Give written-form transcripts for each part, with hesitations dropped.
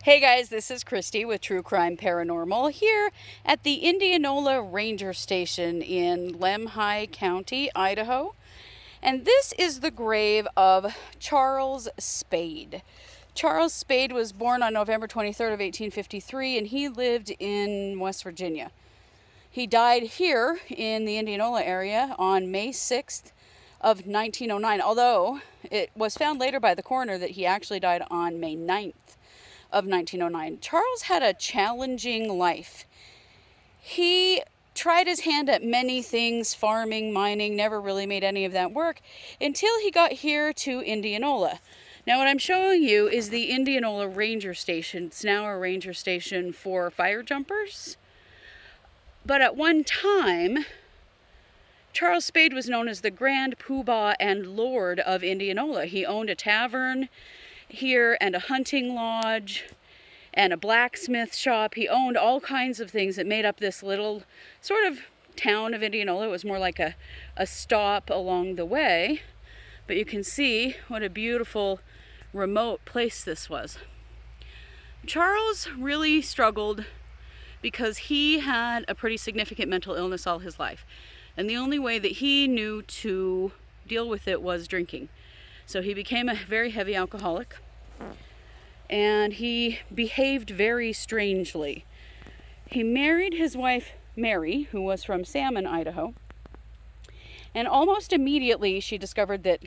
Hey guys, this is Christy with True Crime Paranormal here at the Indianola Ranger Station in Lemhi County, Idaho. And this is the grave of Charles Spade. Charles Spade was born on November 23rd of 1853 and he lived in West Virginia. He died here in the Indianola area on May 6th of 1909, although it was found later by the coroner that he actually died on May 9th of 1909. Charles had a challenging life. He tried his hand at many things, farming, mining, never really made any of that work until he got here to Indianola. Now what I'm showing you is the Indianola Ranger Station. It's now a ranger station for fire jumpers. But at one time, Charles Spade was known as the Grand Poobah and Lord of Indianola. He owned a tavern here and a hunting lodge and a blacksmith shop. He owned all kinds of things that made up this little sort of town of Indianola. It was more like a stop along the way, but you can see what a beautiful remote place this was. Charles really struggled because he had a pretty significant mental illness all his life, and the only way that he knew to deal with it was drinking. So he became a very heavy alcoholic, and he behaved very strangely. He married his wife, Mary, who was from Salmon, Idaho, and almost immediately she discovered that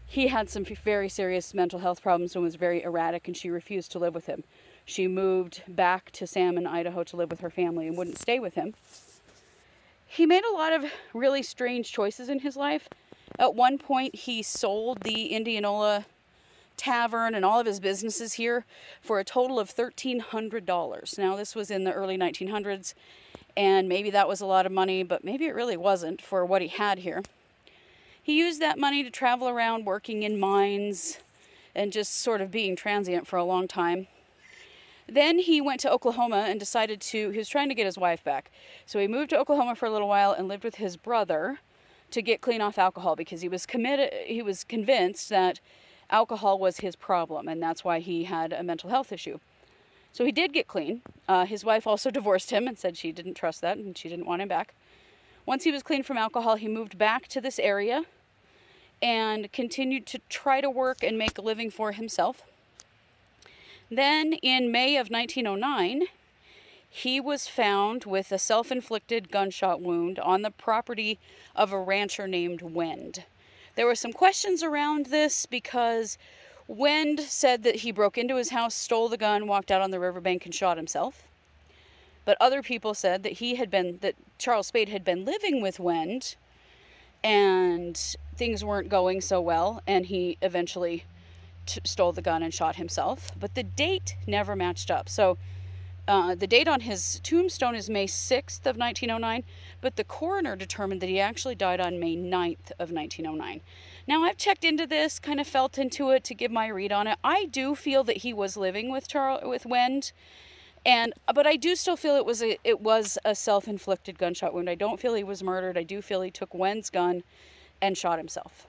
he had some very serious mental health problems and was very erratic, and she refused to live with him. She moved back to Salmon, Idaho to live with her family and wouldn't stay with him. He made a lot of really strange choices in his life. At one point, he sold the Indianola tavern and all of his businesses here for a total of $1,300. Now, this was in the early 1900s, and maybe that was a lot of money, but maybe it really wasn't for what he had here. He used that money to travel around working in mines and just sort of being transient for a long time. Then he went to Oklahoma and he was trying to get his wife back. So he moved to Oklahoma for a little while and lived with his brother to get clean off alcohol, because he was convinced that alcohol was his problem, and that's why he had a mental health issue. So he did get clean. His wife also divorced him and said she didn't trust that and she didn't want him back. Once he was clean from alcohol, he moved back to this area and continued to try to work and make a living for himself. Then in May of 1909, he was found with a self-inflicted gunshot wound on the property of a rancher named Wend. There were some questions around this because Wend said that he broke into his house, stole the gun, walked out on the riverbank and shot himself. But other people said that Charles Spade had been living with Wend and things weren't going so well, and he eventually stole the gun and shot himself. But the date never matched up. So the date on his tombstone is May 6th of 1909, but the coroner determined that he actually died on May 9th of 1909. Now, I've checked into this, kind of felt into it to give my read on it. I do feel that he was living with Wend, but I do still feel it was a self-inflicted gunshot wound. I don't feel he was murdered. I do feel he took Wend's gun and shot himself.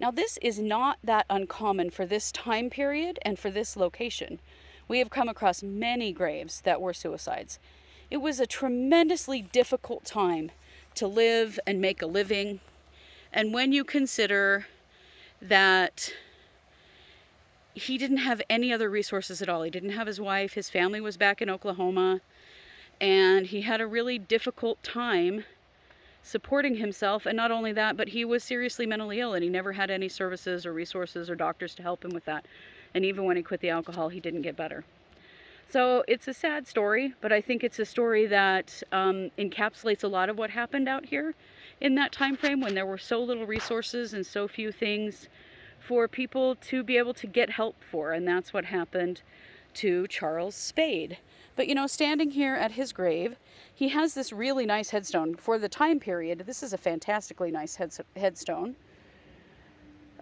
Now, this is not that uncommon for this time period and for this location. We have come across many graves that were suicides. It was a tremendously difficult time to live and make a living. And when you consider that he didn't have any other resources at all, he didn't have his wife, his family was back in Oklahoma, and he had a really difficult time supporting himself. And not only that, but he was seriously mentally ill, and he never had any services or resources or doctors to help him with that. And even when he quit the alcohol, he didn't get better. So it's a sad story, but I think it's a story that encapsulates a lot of what happened out here in that time frame when there were so little resources and so few things for people to be able to get help for. And that's what happened to Charles Spade. But standing here at his grave, he has this really nice headstone. For the time period, this is a fantastically nice headstone.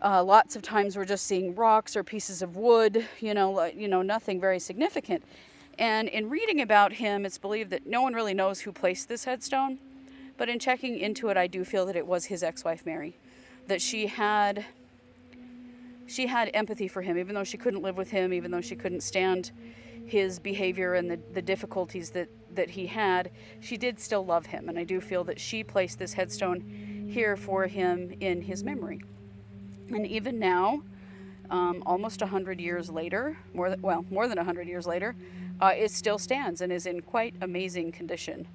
Lots of times we're just seeing rocks or pieces of wood, nothing very significant. And in reading about him, it's believed that no one really knows who placed this headstone. But in checking into it, I do feel that it was his ex-wife, Mary. That she had she had empathy for him, even though she couldn't live with him, even though she couldn't stand his behavior and the difficulties that he had. She did still love him, and I do feel that she placed this headstone here for him in his memory. And even now, almost 100 years later, more than 100 years later, it still stands and is in quite amazing condition.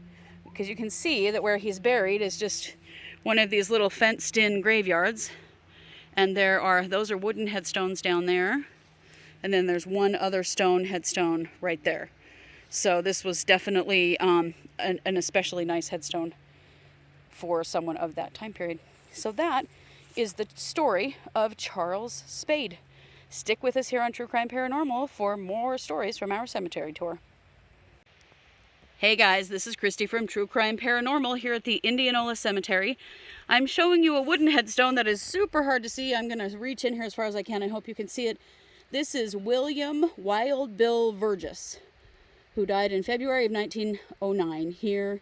Because you can see that where he's buried is just one of these little fenced-in graveyards, and those are wooden headstones down there, and then there's one other stone headstone right there. So this was definitely an especially nice headstone for someone of that time period. So that is the story of Charles Spade. Stick with us here on True Crime Paranormal for more stories from our cemetery tour. Hey guys, this is Christy from True Crime Paranormal here at the Indianola Cemetery. I'm showing you a wooden headstone that is super hard to see. I'm going to reach in here as far as I can. I hope you can see it. This is William Wild Bill Burgess, who died in February of 1909 here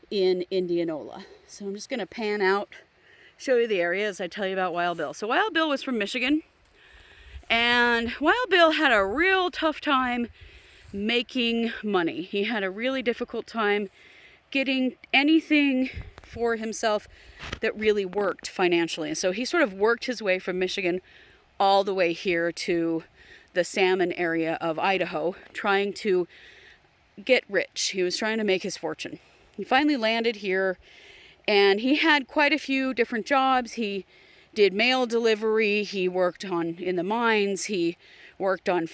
in Indianola. So I'm just going to pan out, show you the area as I tell you about Wild Bill. So Wild Bill was from Michigan, and Wild Bill had a real tough time making money. He had a really difficult time getting anything for himself that really worked financially. And so he sort of worked his way from Michigan all the way here to the salmon area of Idaho, trying to get rich. He was trying to make his fortune. He finally landed here, and he had quite a few different jobs. He did mail delivery, he worked in the mines, he worked on